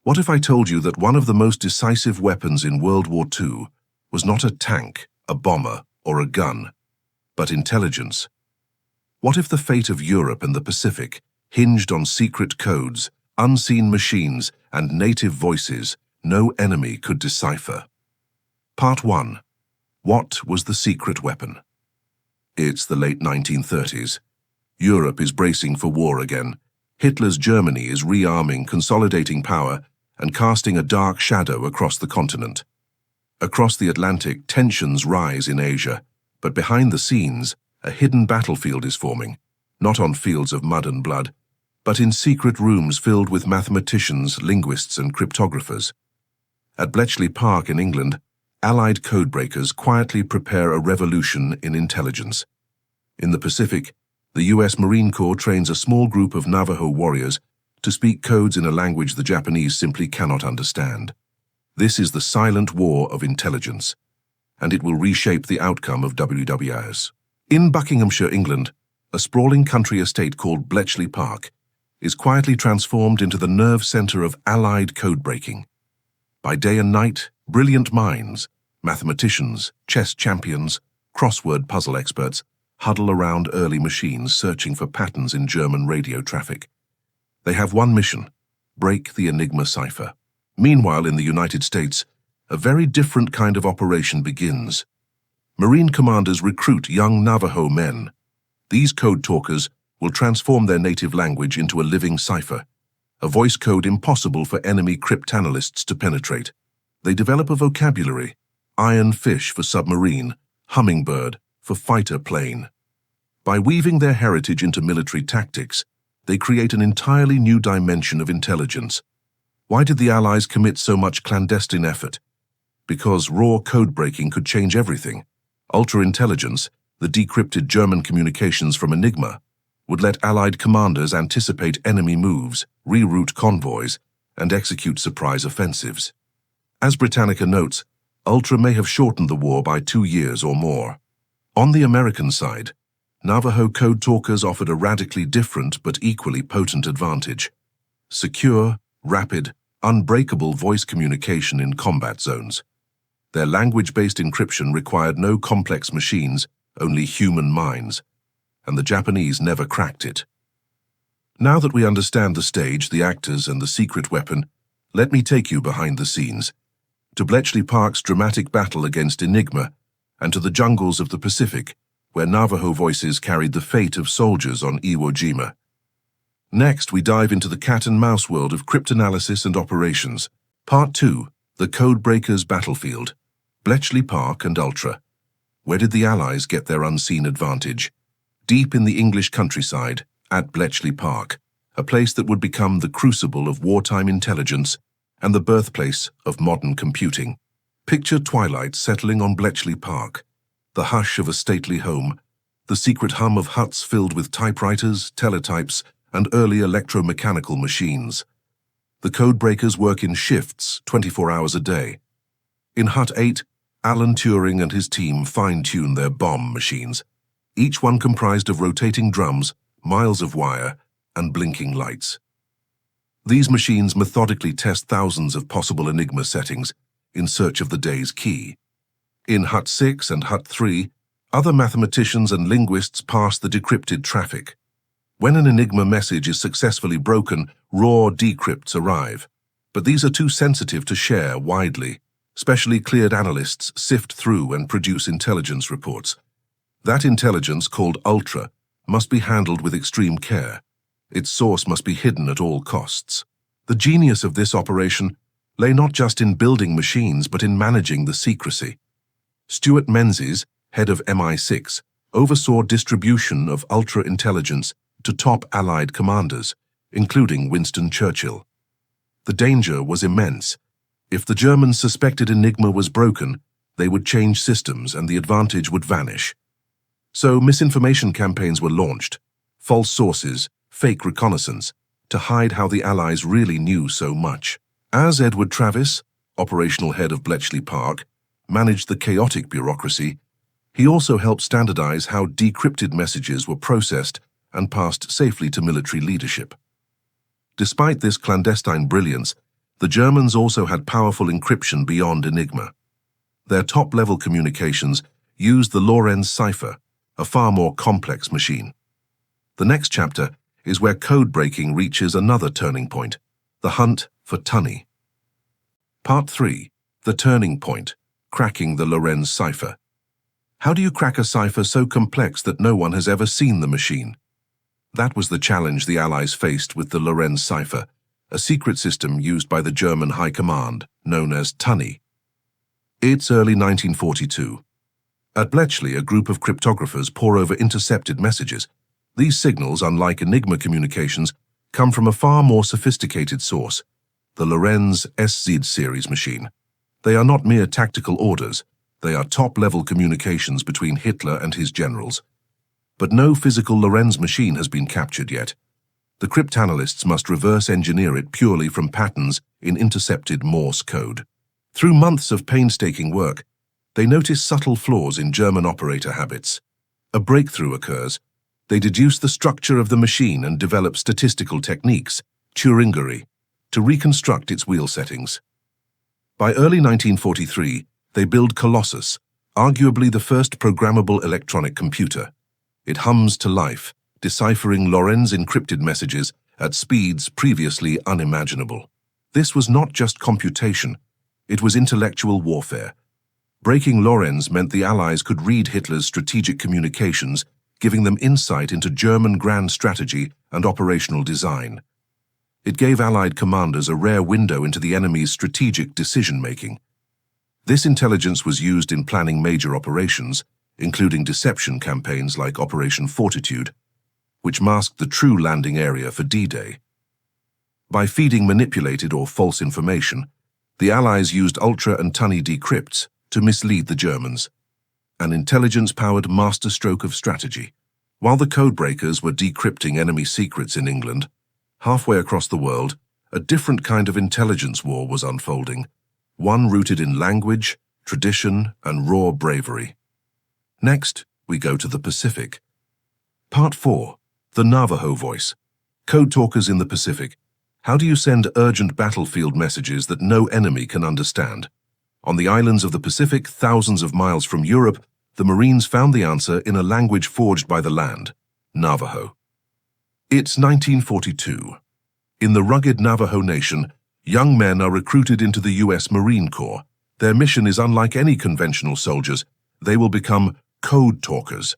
What if I told you that one of the most decisive weapons in World War II was not a tank, a bomber, or a gun, but intelligence? What if the fate of Europe and the Pacific hinged on secret codes, unseen machines, and native voices no enemy could decipher? Part 1. What was the secret weapon? It's the late 1930s. Europe is bracing for war again. Hitler's Germany is rearming, consolidating power, and casting a dark shadow across the continent. Across the Atlantic, tensions rise in Asia, but behind the scenes, a hidden battlefield is forming, not on fields of mud and blood, but in secret rooms filled with mathematicians, linguists, and cryptographers. At Bletchley Park in England, Allied codebreakers quietly prepare a revolution in intelligence. In the Pacific, the US Marine Corps trains a small group of Navajo warriors to speak codes in a language the Japanese simply cannot understand. This is the silent war of intelligence, and it will reshape the outcome of WWII. In Buckinghamshire, England, a sprawling country estate called Bletchley Park is quietly transformed into the nerve center of Allied codebreaking. By day and night, brilliant minds, mathematicians, chess champions, crossword puzzle experts huddle around early machines searching for patterns in German radio traffic. They have one mission: break the Enigma cipher. Meanwhile, in the United States, a very different kind of operation begins. Marine commanders recruit young Navajo men. These code talkers will transform their native language into a living cipher, a voice code impossible for enemy cryptanalysts to penetrate. They develop a vocabulary: iron fish for submarine, hummingbird for fighter plane. By weaving their heritage into military tactics, they create an entirely new dimension of intelligence. Why did the Allies commit so much clandestine effort? Because raw code-breaking could change everything. Ultra-intelligence, the decrypted German communications from Enigma, would let Allied commanders anticipate enemy moves, reroute convoys, and execute surprise offensives. As Britannica notes, Ultra may have shortened the war by 2 years or more. On the American side, Navajo code talkers offered a radically different but equally potent advantage: secure, rapid, unbreakable voice communication in combat zones. Their language-based encryption required no complex machines, only human minds, and the Japanese never cracked it. Now that we understand the stage, the actors, and the secret weapon, let me take you behind the scenes, to Bletchley Park's dramatic battle against Enigma, and to the jungles of the Pacific, where Navajo voices carried the fate of soldiers on Iwo Jima. Next, we dive into the cat-and-mouse world of cryptanalysis and operations. Part 2, the Codebreakers Battlefield, Bletchley Park and Ultra. Where did the Allies get their unseen advantage? Deep in the English countryside, at Bletchley Park, a place that would become the crucible of wartime intelligence and the birthplace of modern computing. Picture twilight settling on Bletchley Park, the hush of a stately home, the secret hum of huts filled with typewriters, teletypes, and early electromechanical machines. The codebreakers work in shifts, 24 hours a day. In Hut 8, Alan Turing and his team fine-tune their bomb machines, each one comprised of rotating drums, miles of wire, and blinking lights. These machines methodically test thousands of possible Enigma settings in search of the day's key. In Hut 6 and Hut 3, other mathematicians and linguists pass the decrypted traffic. When an Enigma message is successfully broken, raw decrypts arrive. But these are too sensitive to share widely. Specially cleared analysts sift through and produce intelligence reports. That intelligence, called Ultra, must be handled with extreme care. Its source must be hidden at all costs. The genius of this operation lay not just in building machines, but in managing the secrecy. Stuart Menzies, head of MI6, oversaw distribution of ultra-intelligence to top Allied commanders, including Winston Churchill. The danger was immense. If the Germans suspected Enigma was broken, they would change systems and the advantage would vanish. So misinformation campaigns were launched, false sources, fake reconnaissance, to hide how the Allies really knew so much. As Edward Travis, operational head of Bletchley Park, managed the chaotic bureaucracy, he also helped standardize how decrypted messages were processed and passed safely to military leadership. Despite this clandestine brilliance, The Germans also had powerful encryption beyond Enigma. Their top-level communications used the Lorenz cipher, a far more complex machine. The next chapter is where code breaking reaches another turning point, the hunt for tunny. Part 3. The turning point, cracking the Lorenz cipher. How do you crack a cipher so complex that no one has ever seen the machine? That was the challenge the Allies faced with the Lorenz cipher, a secret system used by the German High Command, known as tunny. It's early 1942. At Bletchley, a group of cryptographers pore over intercepted messages. These signals, unlike Enigma communications, come from a far more sophisticated source, the Lorenz SZ series machine. They are not mere tactical orders, they are top-level communications between Hitler and his generals. But no physical Lorenz machine has been captured yet. The cryptanalysts must reverse engineer it purely from patterns in intercepted Morse code. Through months of painstaking work, they notice subtle flaws in German operator habits. A breakthrough occurs. They deduce the structure of the machine and develop statistical techniques, Turingery, to reconstruct its wheel settings. By early 1943, they build Colossus, arguably the first programmable electronic computer. It hums to life, deciphering Lorenz encrypted messages at speeds previously unimaginable. This was not just computation, it was intellectual warfare. Breaking Lorenz meant the Allies could read Hitler's strategic communications, giving them insight into German grand strategy and operational design. It gave Allied commanders a rare window into the enemy's strategic decision-making. This intelligence was used in planning major operations, including deception campaigns like Operation Fortitude, which masked the true landing area for D-Day. By feeding manipulated or false information, the Allies used ultra and tunny decrypts to mislead the Germans, an intelligence-powered masterstroke of strategy. While the codebreakers were decrypting enemy secrets in England, halfway across the world, a different kind of intelligence war was unfolding, one rooted in language, tradition, and raw bravery. Next, we go to the Pacific. Part 4. The Navajo Voice. Code talkers in the Pacific. How do you send urgent battlefield messages that no enemy can understand? On the islands of the Pacific, thousands of miles from Europe, the Marines found the answer in a language forged by the land, Navajo. It's 1942. In the rugged Navajo Nation, young men are recruited into the U.S. Marine Corps. Their mission is unlike any conventional soldiers. They will become code talkers.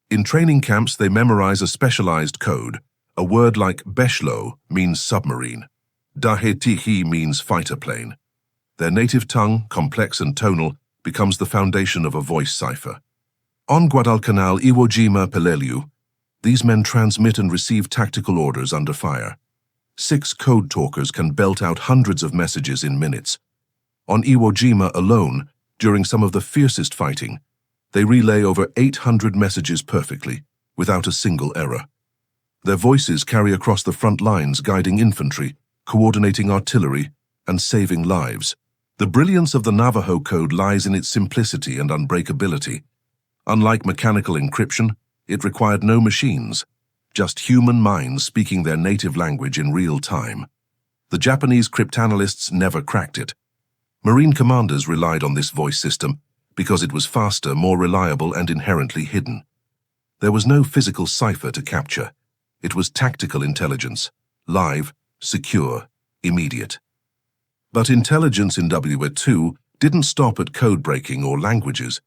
In training camps, they memorize a specialized code. A word like Beshlo means submarine. Dahetihi means fighter plane. Their native tongue, complex and tonal, becomes the foundation of a voice cipher. On Guadalcanal, Iwo Jima, Peleliu, these men transmit and receive tactical orders under fire. 6 code talkers can belt out hundreds of messages in minutes. On Iwo Jima alone, during some of the fiercest fighting, they relay over 800 messages perfectly, without a single error. Their voices carry across the front lines, guiding infantry, coordinating artillery, and saving lives. The brilliance of the Navajo code lies in its simplicity and unbreakability. Unlike mechanical encryption, it required no machines, just human minds speaking their native language in real time. The Japanese cryptanalysts never cracked it. Marine commanders relied on this voice system because it was faster, more reliable, and inherently hidden. There was no physical cipher to capture. It was tactical intelligence, live, secure, immediate. But intelligence in WWII didn't stop at code breaking or languages.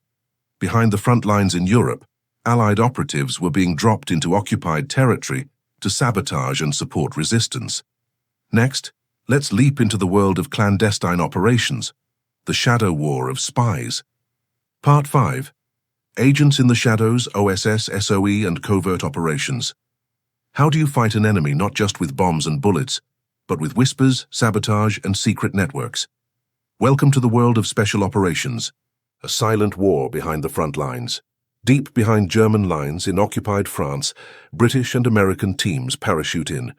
Behind the front lines in Europe, Allied operatives were being dropped into occupied territory to sabotage and support resistance. Next, let's leap into the world of clandestine operations, the shadow war of spies. Part 5. Agents in the shadows, OSS, SOE, and covert operations. How do you fight an enemy not just with bombs and bullets, but with whispers, sabotage, and secret networks? Welcome to the world of special operations, a silent war behind the front lines. Deep behind German lines in occupied France, British and American teams parachute in.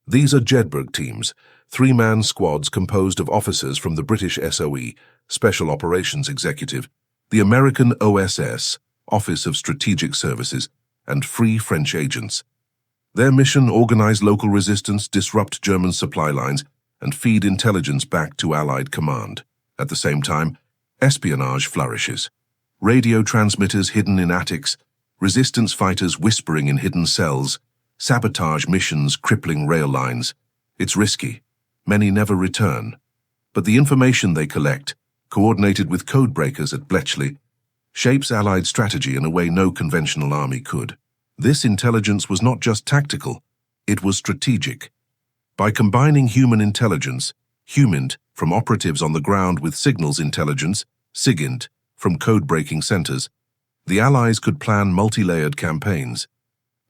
These are Jedburgh teams, 3-man squads composed of officers from the British SOE, Special Operations Executive, the American OSS, Office of Strategic Services, and Free French agents. Their mission: organize local resistance, disrupt German supply lines, and feed intelligence back to Allied command. At the same time, espionage flourishes. Radio transmitters hidden in attics, resistance fighters whispering in hidden cells, sabotage missions crippling rail lines. It's risky. Many never return. But the information they collect, coordinated with codebreakers at Bletchley, shapes Allied strategy in a way no conventional army could. This intelligence was not just tactical, it was strategic. By combining human intelligence, HUMINT, from operatives on the ground with signals intelligence, SIGINT, from code-breaking centers, the Allies could plan multi-layered campaigns.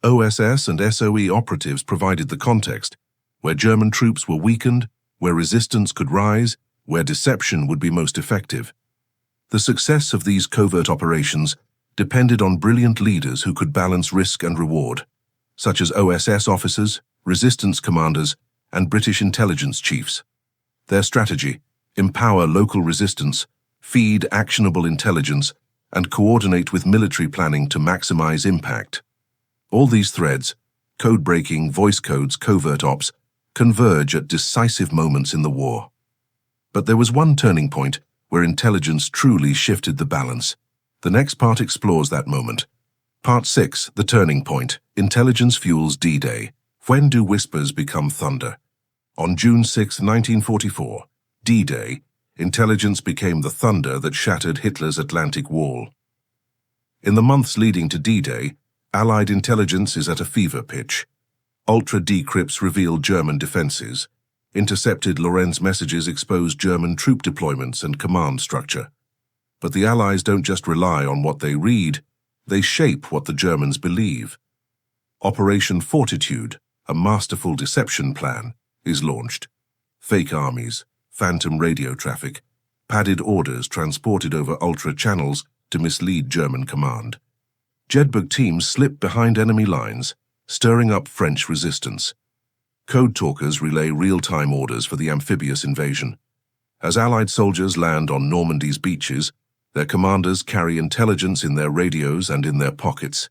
OSS and SOE operatives provided the context, where German troops were weakened, where resistance could rise, where deception would be most effective. The success of these covert operations depended on brilliant leaders who could balance risk and reward, such as OSS officers, resistance commanders, and British intelligence chiefs. Their strategy: empower local resistance, feed actionable intelligence, and coordinate with military planning to maximize impact. All these threads, code-breaking, voice codes, covert ops, converge at decisive moments in the war. But there was one turning point where intelligence truly shifted the balance. The next part explores that moment. Part 6, The Turning Point. Intelligence fuels D-Day. When do whispers become thunder? On June 6, 1944, D-Day, intelligence became the thunder that shattered Hitler's Atlantic Wall. In the months leading to D-Day, Allied intelligence is at a fever pitch. Ultra-decrypts reveal German defenses. Intercepted Lorenz messages expose German troop deployments and command structure. But the Allies don't just rely on what they read, they shape what the Germans believe. Operation Fortitude, a masterful deception plan, is launched. Fake armies, phantom radio traffic, padded orders transported over ultra-channels to mislead German command. Jedburgh teams slip behind enemy lines, stirring up French resistance. Code talkers relay real-time orders for the amphibious invasion. As Allied soldiers land on Normandy's beaches, their commanders carry intelligence in their radios and in their pockets.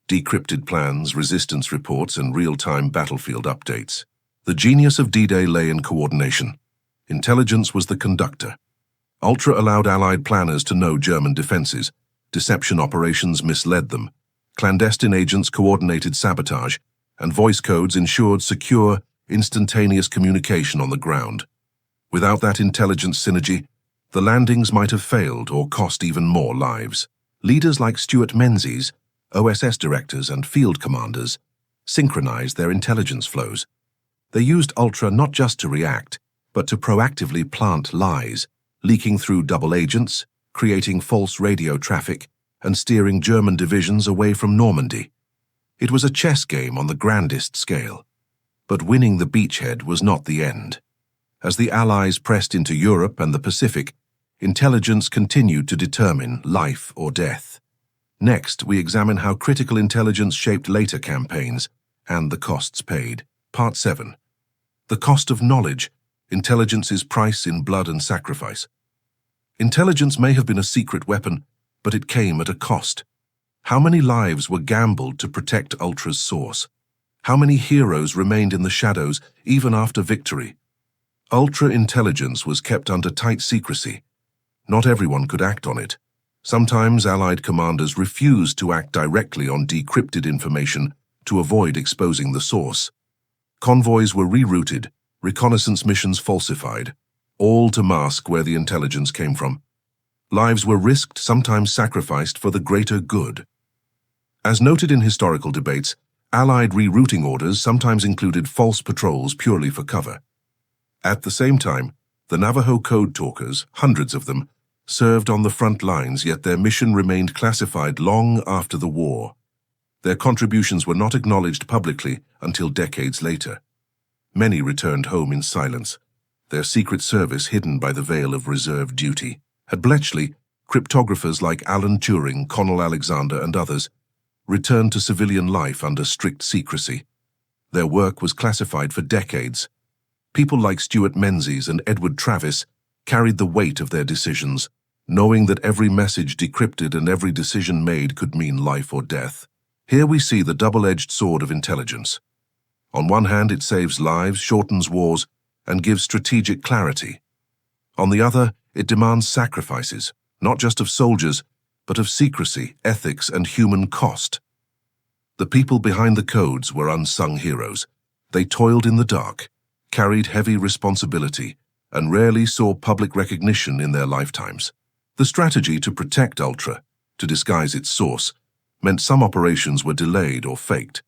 Decrypted plans, resistance reports, and real-time battlefield updates. The genius of D-Day lay in coordination. Intelligence was the conductor. Ultra allowed Allied planners to know German defenses. Deception operations misled them. Clandestine agents coordinated sabotage, and voice codes ensured secure, instantaneous communication on the ground. Without that intelligence synergy, the landings might have failed or cost even more lives. Leaders like Stuart Menzies, OSS directors and field commanders, synchronized their intelligence flows. They used Ultra not just to react, but to proactively plant lies, leaking through double agents, creating false radio traffic, and steering German divisions away from Normandy. It was a chess game on the grandest scale. But winning the beachhead was not the end. As the Allies pressed into Europe and the Pacific, intelligence continued to determine life or death. Next, we examine how critical intelligence shaped later campaigns and the costs paid. Part 7. The cost of knowledge, intelligence's price in blood and sacrifice. Intelligence may have been a secret weapon, but it came at a cost. How many lives were gambled to protect Ultra's source? How many heroes remained in the shadows even after victory? Ultra intelligence was kept under tight secrecy. Not everyone could act on it. Sometimes Allied commanders refused to act directly on decrypted information to avoid exposing the source. Convoys were rerouted, reconnaissance missions falsified, all to mask where the intelligence came from. Lives were risked, sometimes sacrificed for the greater good. As noted in historical debates, Allied rerouting orders sometimes included false patrols purely for cover. At the same time, the Navajo code talkers, hundreds of them, served on the front lines, yet their mission remained classified long after the war. Their contributions were not acknowledged publicly until decades later. Many returned home in silence, their secret service hidden by the veil of reserve duty. At Bletchley, cryptographers like Alan Turing, Connell Alexander, and others returned to civilian life under strict secrecy. Their work was classified for decades. People like Stuart Menzies and Edward Travis carried the weight of their decisions, knowing that every message decrypted and every decision made could mean life or death. Here we see the double-edged sword of intelligence. On one hand, it saves lives, shortens wars, and gives strategic clarity. On the other, it demands sacrifices, not just of soldiers, but of secrecy, ethics, and human cost. The people behind the codes were unsung heroes. They toiled in the dark, carried heavy responsibility, and rarely saw public recognition in their lifetimes. The strategy to protect Ultra, to disguise its source, meant some operations were delayed or faked.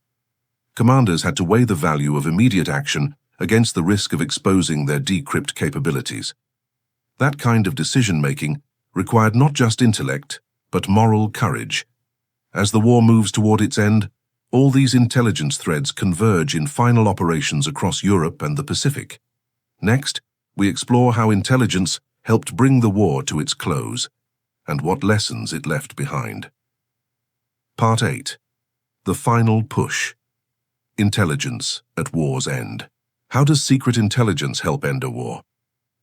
Commanders had to weigh the value of immediate action against the risk of exposing their decrypt capabilities. That kind of decision-making required not just intellect, but moral courage. As the war moves toward its end, all these intelligence threads converge in final operations across Europe and the Pacific. Next, we explore how intelligence helped bring the war to its close, and what lessons it left behind. Part 8. The Final Push. Intelligence at War's End. How does secret intelligence help end a war?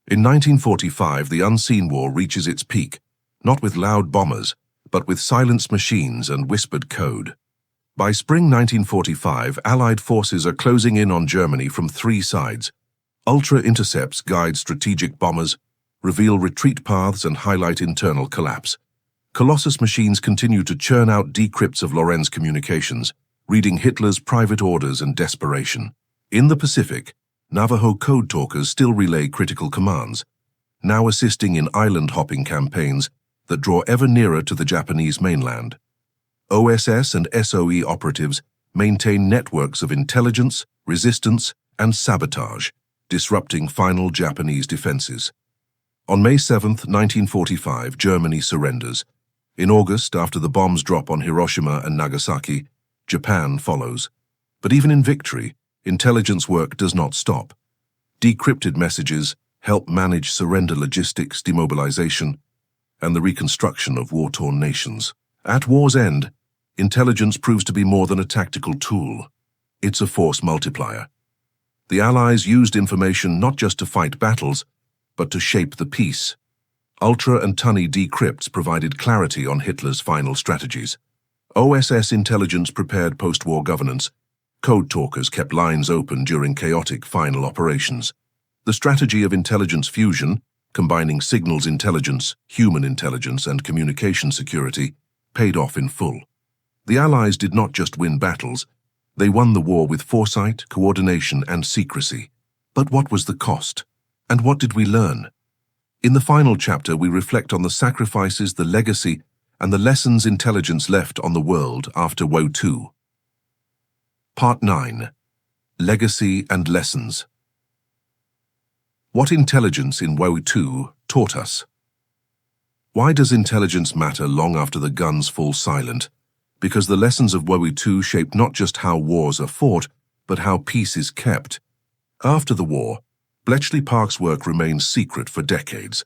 In 1945, the unseen war reaches its peak, not with loud bombers, but with silenced machines and whispered code. By spring 1945, Allied forces are closing in on Germany from three sides. Ultra intercepts guide strategic bombers, reveal retreat paths, and highlight internal collapse. Colossus machines continue to churn out decrypts of Lorenz communications, reading Hitler's private orders and desperation. In the Pacific, Navajo code talkers still relay critical commands, now assisting in island-hopping campaigns that draw ever nearer to the Japanese mainland. OSS and SOE operatives maintain networks of intelligence, resistance, and sabotage, disrupting final Japanese defenses. On May 7, 1945, Germany surrenders. In August, after the bombs drop on Hiroshima and Nagasaki, Japan follows. But even in victory, intelligence work does not stop. Decrypted messages help manage surrender logistics, demobilization, and the reconstruction of war-torn nations. At war's end, intelligence proves to be more than a tactical tool. It's a force multiplier. The Allies used information not just to fight battles, but to shape the peace. Ultra and tunny decrypts provided clarity on Hitler's final strategies. OSS intelligence prepared post-war governance. Code talkers kept lines open during chaotic final operations. The strategy of intelligence fusion, combining signals intelligence, human intelligence, and communication security, paid off in full. The Allies did not just win battles, they won the war with foresight, coordination, and secrecy. But what was the cost? And what did we learn? In the final chapter, we reflect on the sacrifices, the legacy, and the lessons intelligence left on the world after WWII. Part 9. Legacy and Lessons. What intelligence in WWII taught us? Why does intelligence matter long after the guns fall silent? Because the lessons of WWII shape not just how wars are fought, but how peace is kept. After the war, Bletchley Park's work remains secret for decades.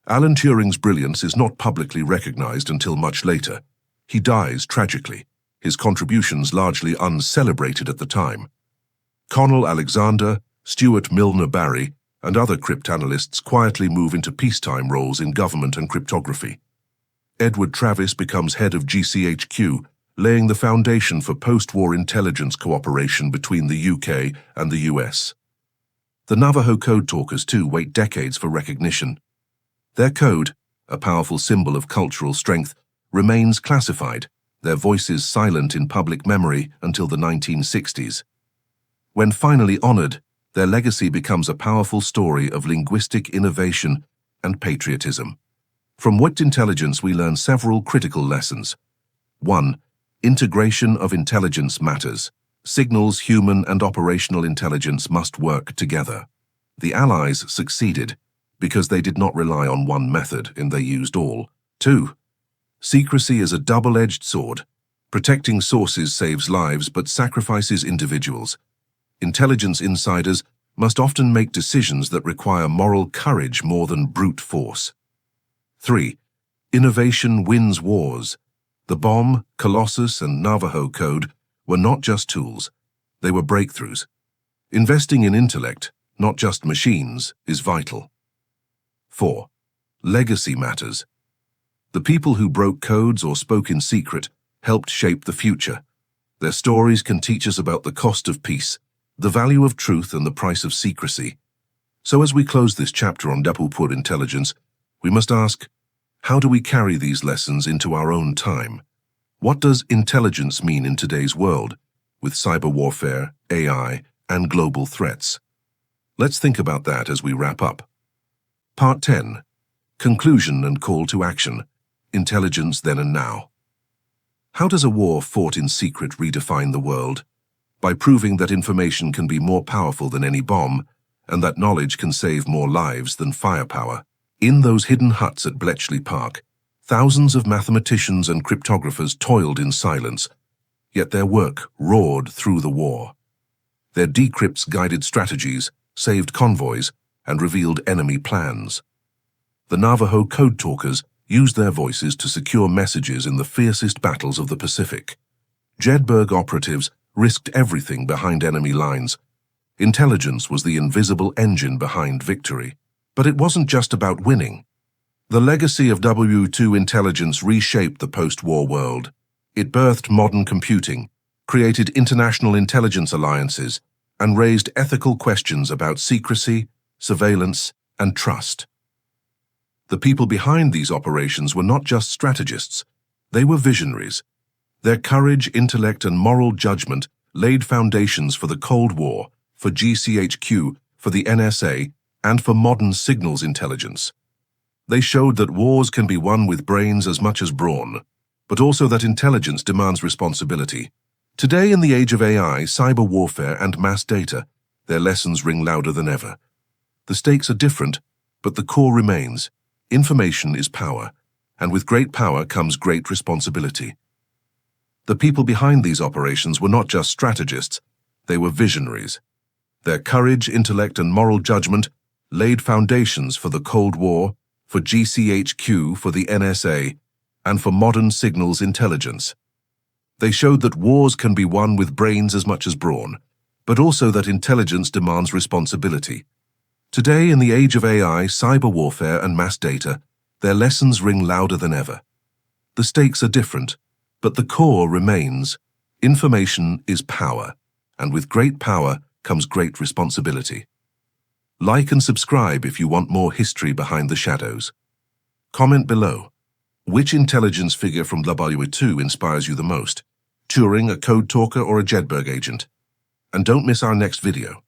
Alan Turing's brilliance is not publicly recognized until much later. He dies tragically, his contributions largely uncelebrated at the time. Connell Alexander, Stuart Milner Barry, and other cryptanalysts quietly move into peacetime roles in government and cryptography. Edward Travis becomes head of GCHQ, laying the foundation for post-war intelligence cooperation between the UK and the US. The Navajo code talkers, too, wait decades for recognition. Their code, a powerful symbol of cultural strength, remains classified, their voices silent in public memory until the 1960s. When finally honored, their legacy becomes a powerful story of linguistic innovation and patriotism. From WWII intelligence, we learn several critical lessons. 1. Integration of intelligence matters. Signals, human, and operational intelligence must work together. The Allies succeeded because they did not rely on one method and they used all. 2. Secrecy is a double-edged sword. Protecting sources saves lives but sacrifices individuals. Intelligence insiders must often make decisions that require moral courage more than brute force. 3. Innovation wins wars. The bomb, Colossus, and Navajo code were not just tools, they were breakthroughs. Investing in intellect, not just machines, is vital. 4. Legacy matters. The people who broke codes or spoke in secret helped shape the future. Their stories can teach us about the cost of peace, the value of truth, and the price of secrecy. So as we close this chapter on WWII intelligence, we must ask, how do we carry these lessons into our own time? What does intelligence mean in today's world, with cyber warfare, AI, and global threats? Let's think about that as we wrap up. Part 10. Conclusion and call to action. Intelligence then and now. How does a war fought in secret redefine the world? By proving that information can be more powerful than any bomb, and that knowledge can save more lives than firepower. In those hidden huts at Bletchley Park, thousands of mathematicians and cryptographers toiled in silence, yet their work roared through the war. Their decrypts guided strategies, saved convoys, and revealed enemy plans. The Navajo code talkers used their voices to secure messages in the fiercest battles of the Pacific. Jedburgh operatives risked everything behind enemy lines. Intelligence was the invisible engine behind victory. But it wasn't just about winning. The legacy of WWII intelligence reshaped the post-war world. It birthed modern computing, created international intelligence alliances, and raised ethical questions about secrecy, surveillance, and trust. The people behind these operations were not just strategists, they were visionaries. Their courage, intellect, and moral judgment laid foundations for the Cold War, for GCHQ, for the NSA, and for modern signals intelligence. They showed that wars can be won with brains as much as brawn, but also that intelligence demands responsibility. Today, in the age of AI, cyber warfare, and mass data, their lessons ring louder than ever. The stakes are different, but the core remains. Information is power, and with great power comes great responsibility. The people behind these operations were not just strategists, they were visionaries. Their courage, intellect, and moral judgment laid foundations for the Cold War, for GCHQ, for the NSA, and for modern signals intelligence. They showed that wars can be won with brains as much as brawn, but also that intelligence demands responsibility. Today, in the age of AI, cyber warfare, and mass data, their lessons ring louder than ever. The stakes are different, but the core remains. Information is power, and with great power comes great responsibility. Like and subscribe if you want more history behind the shadows. Comment below. Which intelligence figure from WWII inspires you the most? Turing, a code talker, or a Jedburgh agent? And don't miss our next video.